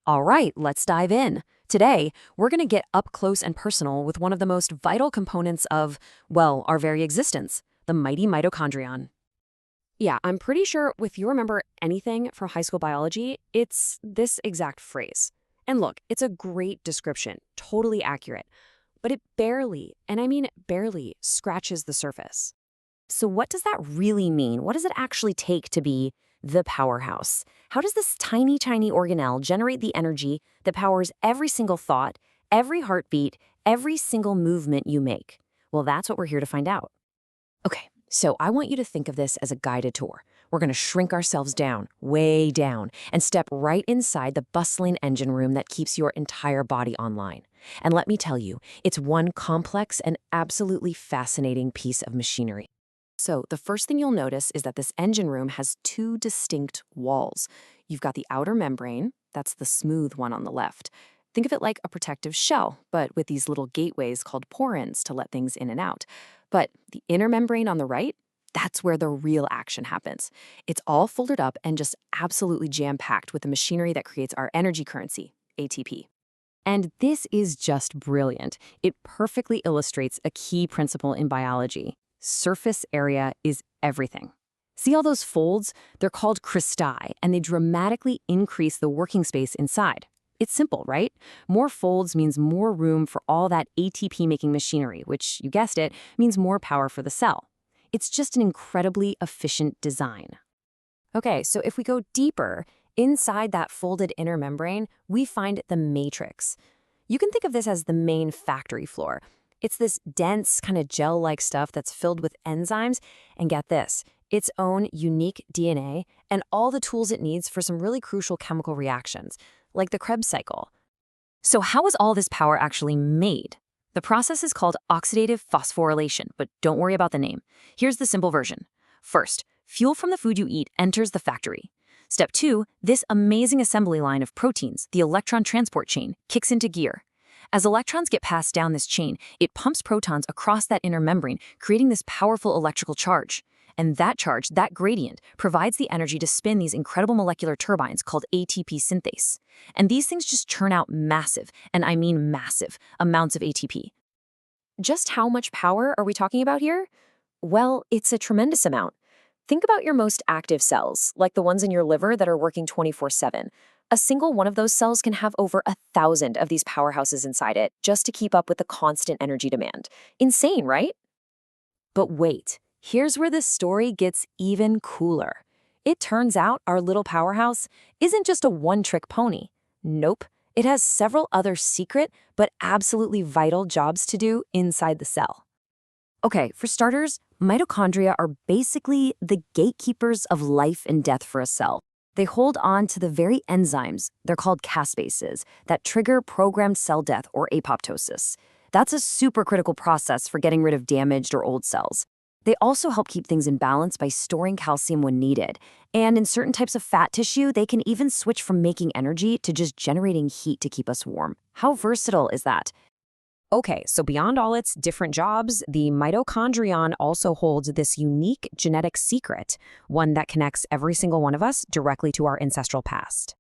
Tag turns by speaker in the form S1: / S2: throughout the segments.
S1: All right, let's dive in. Today, we're going to get up close and personal with one of the most vital components of, well, our very existence, the mighty mitochondrion. Yeah, I'm pretty sure if you remember anything from high school biology, it's this exact phrase. And look, it's a great description, totally accurate, but it barely, and I mean barely, scratches the surface. So what does that really mean? What does it actually take to be the powerhouse? How does this tiny, tiny organelle generate the energy that powers every single thought, every heartbeat, every single movement you make? Well, that's what we're here to find out. Okay, so I want you to think of this as a guided tour. We're going to shrink ourselves down, way down, and step right inside the bustling engine room that keeps your entire body online. And let me tell you, it's one complex and absolutely fascinating piece of machinery. So the first thing you'll notice is that this engine room has two distinct walls. You've got the outer membrane, that's the smooth one on the left. Think of it like a protective shell, but with these little gateways called porins to let things in and out. But the inner membrane on the right, that's where the real action happens. It's all folded up and just absolutely jam-packed with the machinery that creates our energy currency, ATP. And this is just brilliant. It perfectly illustrates a key principle in biology. Surface area is everything. See all those folds? They're called cristae, and they dramatically increase the working space inside. It's simple, right? More folds means more room for all that ATP-making machinery, which, you guessed it, means more power for the cell. It's just an incredibly efficient design. Okay, so if we go deeper, inside that folded inner membrane, we find the matrix. You can think of this as the main factory floor. It's this dense, kind of gel-like stuff that's filled with enzymes, and get this, its own unique DNA and all the tools it needs for some really crucial chemical reactions, like the Krebs cycle. So how is all this power actually made? The process is called oxidative phosphorylation, but don't worry about the name. Here's the simple version. First, fuel from the food you eat enters the factory. Step 2, this amazing assembly line of proteins, the electron transport chain, kicks into gear. As electrons get passed down this chain, it pumps protons across that inner membrane, creating this powerful electrical charge. And that charge, that gradient, provides the energy to spin these incredible molecular turbines called ATP synthase. And these things just churn out massive, and I mean massive, amounts of ATP. Just how much power are we talking about here? Well, it's a tremendous amount. Think about your most active cells, like the ones in your liver that are working 24/7. A single one of those cells can have over 1,000 of these powerhouses inside it just to keep up with the constant energy demand. Insane, right? But wait, here's where the story gets even cooler. It turns out our little powerhouse isn't just a one-trick pony. Nope, it has several other secret but absolutely vital jobs to do inside the cell. Okay, for starters, mitochondria are basically the gatekeepers of life and death for a cell. They hold on to the very enzymes, they're called caspases, that trigger programmed cell death or apoptosis. That's a super critical process for getting rid of damaged or old cells. They also help keep things in balance by storing calcium when needed. And in certain types of fat tissue, they can even switch from making energy to just generating heat to keep us warm. How versatile is that? Okay, so beyond all its different jobs, the mitochondrion also holds this unique genetic secret, one that connects every single one of us directly to our ancestral past.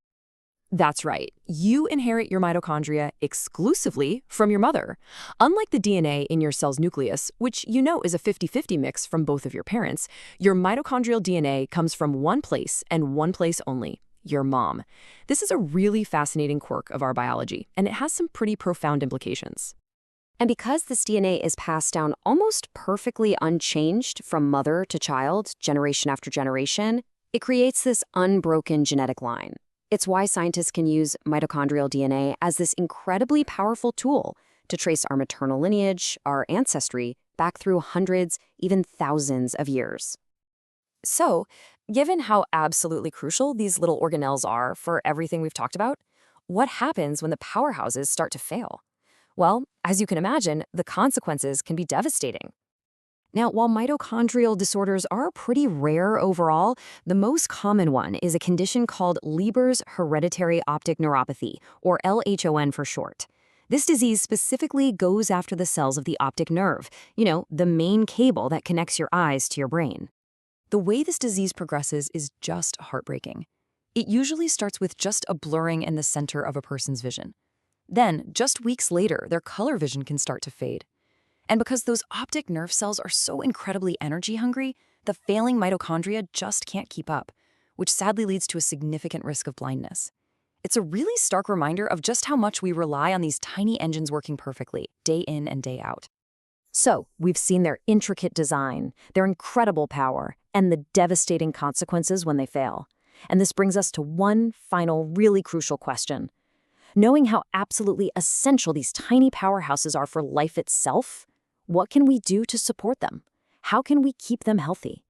S1: That's right. You inherit your mitochondria exclusively from your mother. Unlike the DNA in your cell's nucleus, which you know is a 50-50 mix from both of your parents, your mitochondrial DNA comes from one place and one place only, your mom. This is a really fascinating quirk of our biology, and it has some pretty profound implications. And because this DNA is passed down almost perfectly unchanged from mother to child, generation after generation, it creates this unbroken genetic line. It's why scientists can use mitochondrial DNA as this incredibly powerful tool to trace our maternal lineage, our ancestry, back through hundreds, even thousands of years. So, given how absolutely crucial these little organelles are for everything we've talked about, what happens when the powerhouses start to fail? Well, as you can imagine, the consequences can be devastating. Now, while mitochondrial disorders are pretty rare overall, the most common one is a condition called Leber's hereditary optic neuropathy, or LHON for short. This disease specifically goes after the cells of the optic nerve, the main cable that connects your eyes to your brain. The way this disease progresses is just heartbreaking. It usually starts with just a blurring in the center of a person's vision. Then, just weeks later, their color vision can start to fade. And because those optic nerve cells are so incredibly energy hungry, the failing mitochondria just can't keep up, which sadly leads to a significant risk of blindness. It's a really stark reminder of just how much we rely on these tiny engines working perfectly, day in and day out. So, we've seen their intricate design, their incredible power, and the devastating consequences when they fail. And this brings us to one final, really crucial question. Knowing how absolutely essential these tiny powerhouses are for life itself, what can we do to support them? How can we keep them healthy?